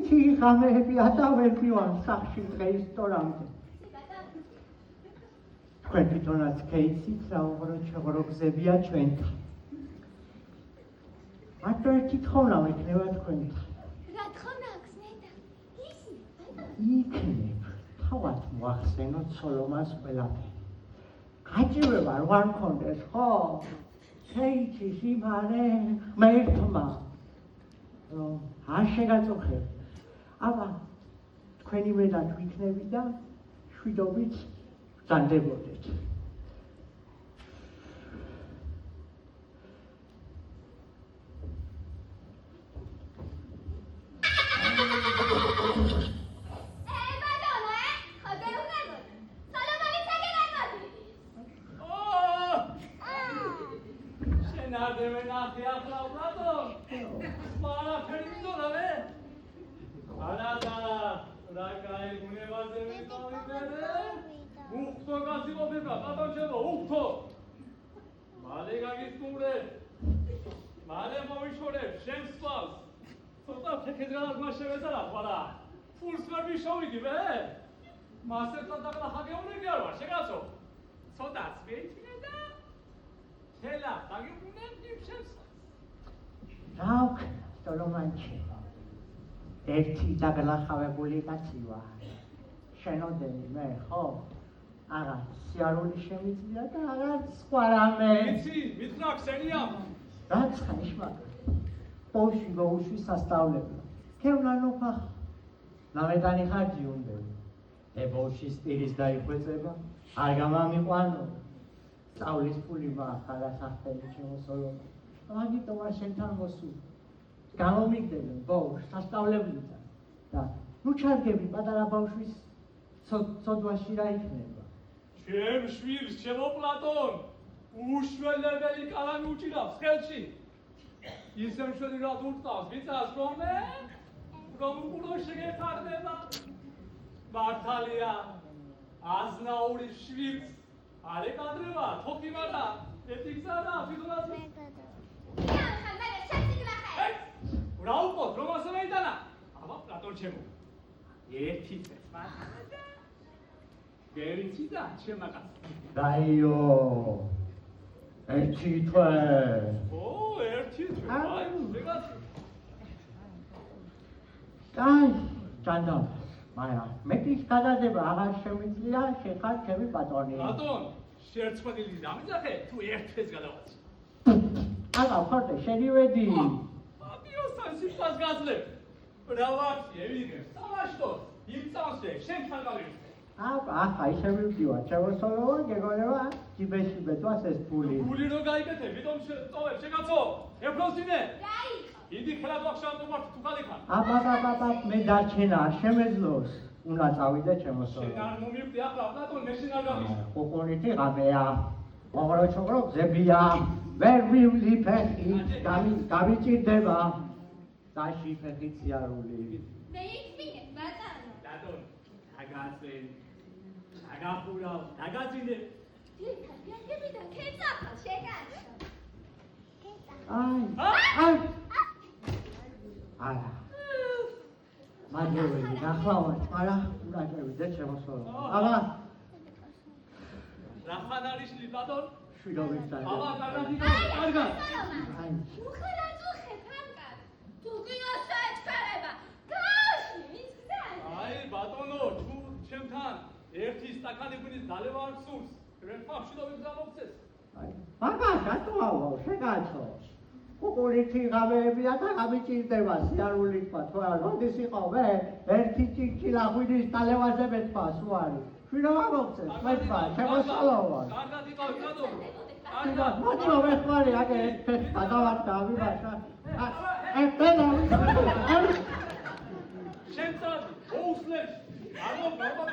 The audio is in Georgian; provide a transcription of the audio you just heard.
ერთი ღამეები ატავებივარ სახში დღეის თორამდე. თქვენ თვითონაც ქეიცით რა უღრო გზებია ჩვენთან. მარტო ერთი თხოვნა მექნება თქვენთან. რა თხოვნა აქვს ნეტა? იქნებ თავად მოახსენოთ სოლომას ყველაფერი. გაჭირვება რო არ მქონდეს, ხო? ქეიცის იმარე ღმერთმა რომ არ შეგაწუხებ. აბა თქვენი მედად ვიქნები და შვიდობით ვძანდებოდეთ. ერთი დაგლახავებული კაცი ვარ. შენოდენი მე, ხო? აღარ სიარული შემიძლია და აღარ სხვა რამე. იცი, მითხრა ქსენია. რაც ხაიშმაკ. ბავშვი ბავშვი სასწავლებლო. ქევნანოფა. ნავედანი ხარჯი უნდები. ბავშვის პირის დაიხვეწება, არ გამამიყვანო. სწავლის ფული მაახლა სახელი შემოსოლო. მაგიტომა შენთან მოსულ. გამომიგდებენ ბავშვს სასწავლებლიდან და ნუ ჩარგები პატარა ბავშვის ცოდვაში რა იქნება. ჩემ შვილს, ჩემო პლატონ, უშველებელი კალამი უჭირავს ხელში. ისე მშვენი რად ურტყავს, ვიცას რომ უკურო შეგეხარდება. მართალია, აზნაურის შვილს არ ეკადრება, თოქი მარა, ეთიგზადა, თვითონაც რა უყოთ, რომ ასე მეიტანა? აბა, პლატონ ჩემო. ერთი წევა. გერიცი და ჩემაკაც. დაიო. ერთი თვე. ო, ერთი თვე. აი, მეგაც. აი, ჩანდა. მაგრამ მეტის გადადება აღარ შემიძლია, შეხარ ჩემი პატრონი. პლატონ, შერცხვედილი დამიძახე, თუ ერთ თვეს გადავაცი. აბა, ხორდე, შედივედი. სიტყვას გაძლებ. რავაქსი ევიგე, სამაშტოს, იმ წამსვე, შენთან გავიხსნე. ახლა ისე მივდივარ, შემოსოლოა, გეგონება, ჯიბეში ბეთვას ეს ფული. ფული რო გაიგეთე, ვიტომ წოვებ, შეგაცო, ეფროსინე. რაი? იდი ხელად ვახშავდე მართ თუ ხალიხარ. აბა, მე დარჩენა არ შემეძლოს. უნდა წავიდე შემოსოლო. შენ არ მომივდი ახლა, პლატონ, მე შენ არ გამიშ. ყუყურითი ღამეა. ოღროჩოღრო გზებია. ვერ მივლი ფეხი, გავიჭირდება. დაში ფეხი ციარული. მე იქნებ, ბატონო. პლატონ, დაგაცენ. დაგახურავ, დაგაძინე. დირქა, გაგები და ქეცახა, შეგაჩო. აი. არა. მაგეველი, ნახლავად, მაგრამ უნდა შევიდე შემოსოლო. აბა. რახან არის პლატონ? შვიდობით და. აბა, კარგად. აი. უხარა წუხე, ფანკარ. თუ გინოს ეჩქარება. გაში, ვინც გზაა? აი, ბატონო, თუ ჩემთან ერთი სტაკანი ღვინის დალევა არ სურს, რენ ფაფშიდობით გამოგცეს. აი. მაგა გატოვავ, შეგაცო. ყუყურითი ღამეებია და გამიჭირდება სიარული თქვა, თუ არ როდის იყო მე ერთი ჭიქჭილა ღვინის დალევაზე მეთქვა სუარი. შვიდობა მოგცეს, მეთქვა, შემოსოლოა. კარგად იყავ, პლატონ. კარგად, მოწმო მეთქვარი, აგე გადავარდა ამიბაშა. ეფენა. შენ წადი, ოუსლებს. არ მოგდავა,